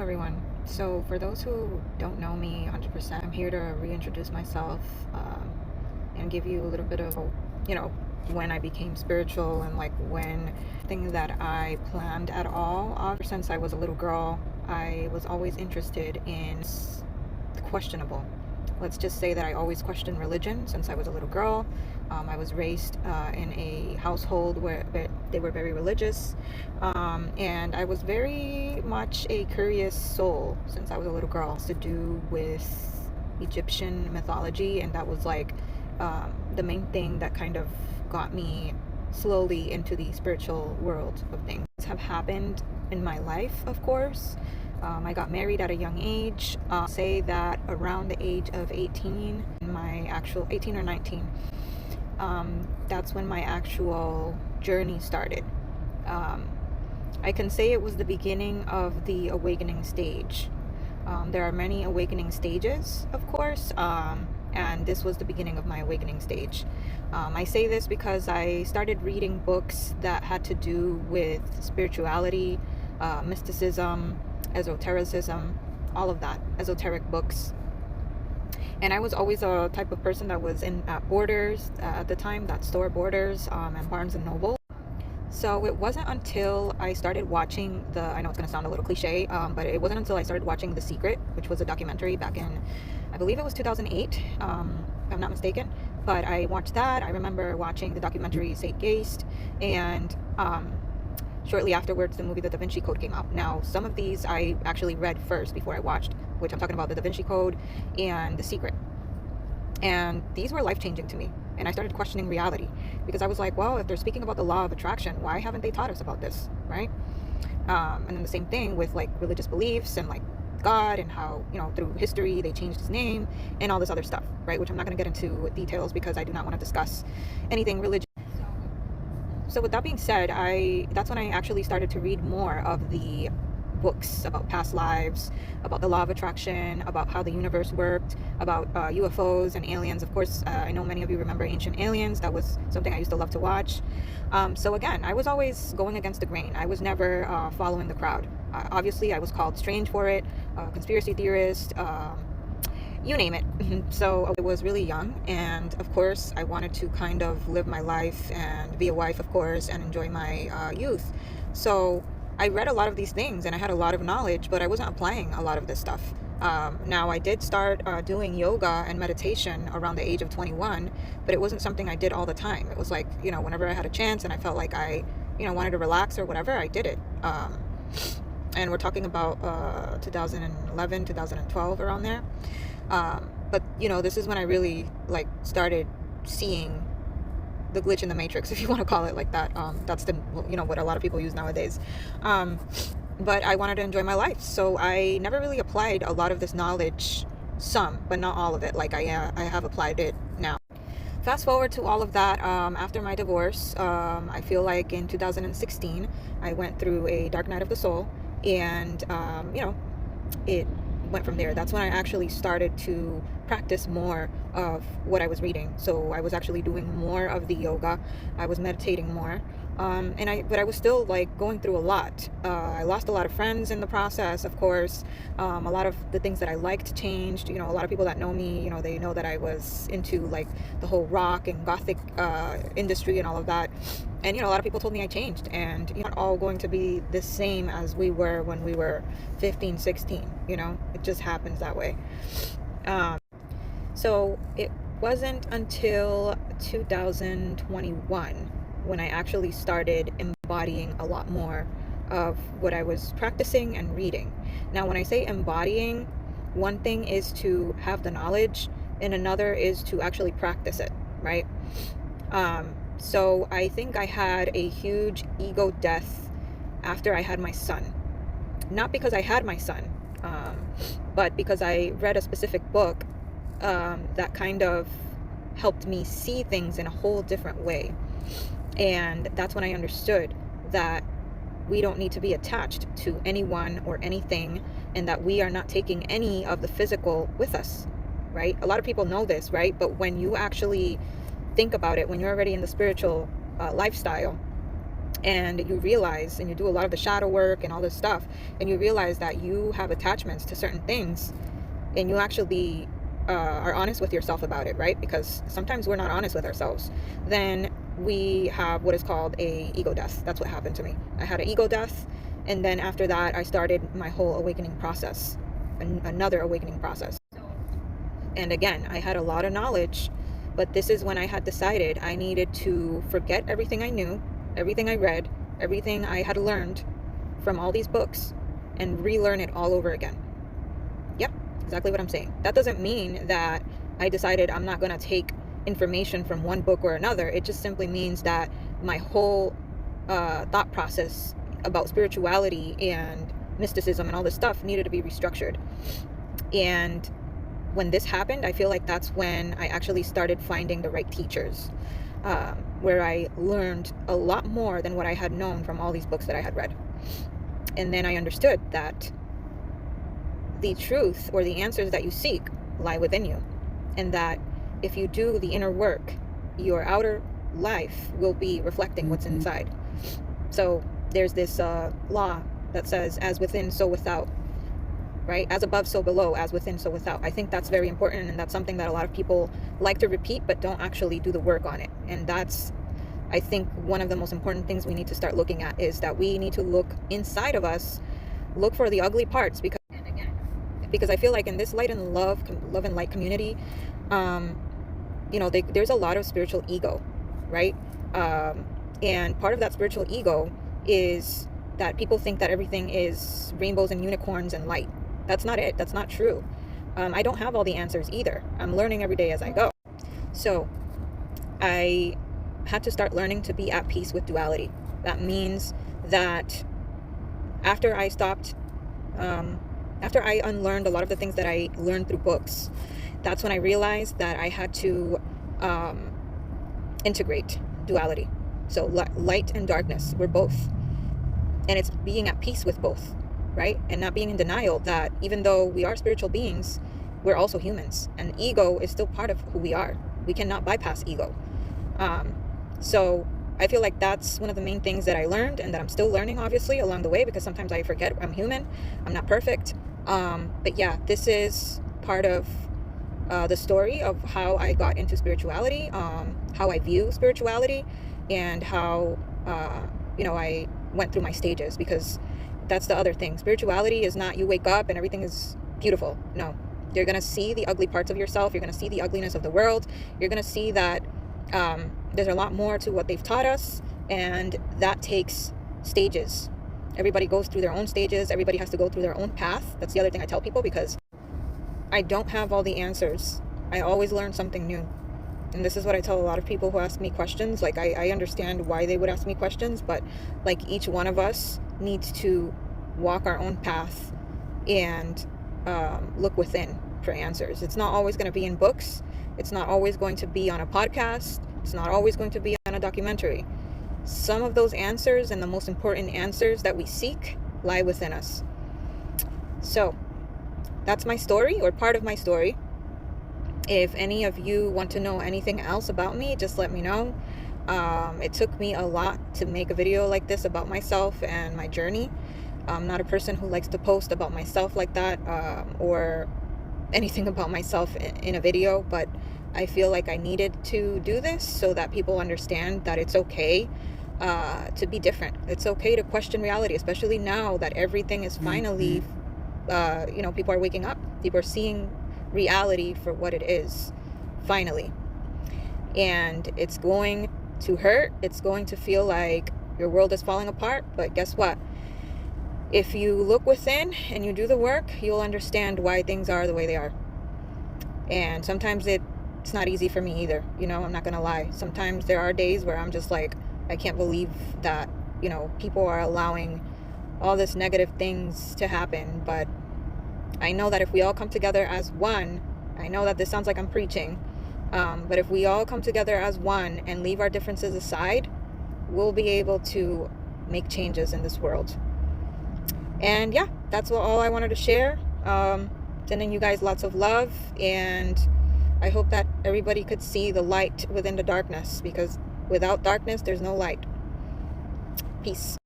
everyone. So, for those who don't know me 100%, I'm here to reintroduce myself and give you a little bit of, you know, when I became spiritual and like when things that I planned at all. Ever since I was a little girl, I was always interested in questionable. Let's just say that I always questioned religion since I was a little girl. I was raised in a household where they were very religious, and I was very much a curious soul since I was a little girl. To do with Egyptian mythology, and that was like the main thing that kind of got me slowly into the spiritual world of things. Have happened in my life, of course. I got married at a young age. Say that around the age of 18, my actual 18 or 19, that's when my actual journey started. I can say it was the beginning of the awakening stage. There are many awakening stages, of course, and this was the beginning of my awakening stage. I say this because I started reading books that had to do with spirituality, mysticism, esotericism, all of that, esoteric books. And I was always a type of person that was in at Borders at the time, that store Borders and Barnes and Noble. So it wasn't until I started watching I know it's going to sound a little cliche, but it wasn't until I started watching The Secret, which was a documentary back in, I believe it was 2008, if I'm not mistaken. But I watched that. I remember watching the documentary Zeitgeist, and shortly afterwards, the movie The Da Vinci Code came out. Now, some of these I actually read first before I watched, which I'm talking about the Da Vinci Code and The Secret. And these were life-changing to me. And I started questioning reality because I was like, well, if they're speaking about the law of attraction, why haven't they taught us about this, right? And then the same thing with like religious beliefs and like God and how, through history they changed his name and all this other stuff, right? Which I'm not going to get into details because I do not want to discuss anything religious. So with that being said, that's when I actually started to read more of the books about past lives, about the law of attraction, about how the universe worked, about UFOs and aliens. Of course, I know many of you remember Ancient Aliens. That was something I used to love to watch. So again, I was always going against the grain. I was never following the crowd. Obviously, I was called strange for it, conspiracy theorist, you name it. So I was really young, and of course I wanted to kind of live my life and be a wife, of course, and enjoy my youth. So I read a lot of these things and I had a lot of knowledge, but I wasn't applying a lot of this stuff. Now I did start doing yoga and meditation around the age of 21, but it wasn't something I did all the time. It was like, whenever I had a chance and I felt like I wanted to relax or whatever, I did it. And we're talking about 2011, 2012, around there. But this is when I really like started seeing the glitch in the matrix, if you want to call it like that. That's what a lot of people use nowadays. But I wanted to enjoy my life, so I never really applied a lot of this knowledge, some, but not all of it. Like I have applied it now. Fast forward to all of that. After my divorce, I feel like in 2016 I went through a dark night of the soul, and it went from there. That's when I actually started to practice more of what I was reading. So I was actually doing more of the yoga. I was meditating more. But I was still like going through a lot. I lost a lot of friends in the process, of course. A lot of the things that I liked changed. A lot of people that know me, they know that I was into like the whole rock and gothic industry and all of that. And a lot of people told me I changed, and not all going to be the same as we were when we were 15, 16. It just happens that way. So it wasn't until 2021 when I actually started embodying a lot more of what I was practicing and reading. Now, when I say embodying, one thing is to have the knowledge, and another is to actually practice it, right? So I think I had a huge ego death after I had my son. Not because I had my son, but because I read a specific book that kind of helped me see things in a whole different way. And that's when I understood that we don't need to be attached to anyone or anything, and that we are not taking any of the physical with us, right? A lot of people know this, right? But when you actually think about it, when you're already in the spiritual lifestyle, and you realize, and you do a lot of the shadow work and all this stuff, and you realize that you have attachments to certain things, and you actually are honest with yourself about it, right? Because sometimes we're not honest with ourselves. Then we have what is called a ego death. That's what happened to me. I had an ego death, and then after that I started my whole awakening process, another awakening process. And again, I had a lot of knowledge, but this is when I had decided I needed to forget everything I knew, everything I read, everything I had learned from all these books, and relearn it all over again. Yep, exactly what I'm saying. That doesn't mean that I decided I'm not going to take information from one book or another. It just simply means that my whole thought process about spirituality and mysticism and all this stuff needed to be restructured. And when this happened, I feel like that's when I actually started finding the right teachers, where I learned a lot more than what I had known from all these books that I had read. And then I understood that the truth or the answers that you seek lie within you, and that if you do the inner work, your outer life will be reflecting what's inside. So there's this law that says, as within, so without, right? As above, so below, as within, so without. I think that's very important, and that's something that a lot of people like to repeat but don't actually do the work on it. And that's, I think, one of the most important things we need to start looking at, is that we need to look inside of us, look for the ugly parts, because I feel like in this light and love and light community, there's a lot of spiritual ego, right? And part of that spiritual ego is that people think that everything is rainbows and unicorns and light. That's not it. That's not true. I don't have all the answers either. I'm learning every day as I go. So I had to start learning to be at peace with duality. That means that after I unlearned a lot of the things that I learned through books, that's when I realized that I had to integrate duality. So light and darkness, we're both. And it's being at peace with both, right? And not being in denial that even though we are spiritual beings, we're also humans. And ego is still part of who we are. We cannot bypass ego. So I feel like that's one of the main things that I learned, and that I'm still learning, obviously, along the way, because sometimes I forget I'm human. I'm not perfect. But yeah, this is part of the story of how I got into spirituality, how I view spirituality, and how, I went through my stages, because that's the other thing. Spirituality is not you wake up and everything is beautiful. No, you're going to see the ugly parts of yourself. You're going to see the ugliness of the world. You're going to see that there's a lot more to what they've taught us, and that takes stages. Everybody goes through their own stages. Everybody has to go through their own path. That's the other thing I tell people, because I don't have all the answers. I always learn something new. And this is what I tell a lot of people who ask me questions. Like, I understand why they would ask me questions, but like, each one of us needs to walk our own path and look within for answers. It's not always going to be in books. It's not always going to be on a podcast. It's not always going to be on a documentary. Some of those answers, and the most important answers that we seek, lie within us. So that's my story, or part of my story. If any of you want to know anything else about me, just let me know. It took me a lot to make a video like this about myself and my journey. I'm not a person who likes to post about myself like that, or anything about myself in a video, but I feel like I needed to do this so that people understand that it's okay to be different. It's okay to question reality, especially now that everything is finally, people are waking up. People are seeing reality for what it is, finally. And it's going to hurt. It's going to feel like your world is falling apart. But guess what? If you look within and you do the work, you'll understand why things are the way they are. And sometimes it's not easy for me either. I'm not gonna lie. Sometimes there are days where I'm just like, I can't believe that, people are allowing all this negative things to happen. But I know that if we all come together as one, I know that this sounds like I'm preaching, but if we all come together as one and leave our differences aside, we'll be able to make changes in this world. And yeah, that's all I wanted to share. Sending you guys lots of love, and I hope that everybody could see the light within the darkness, because without darkness, there's no light. Peace.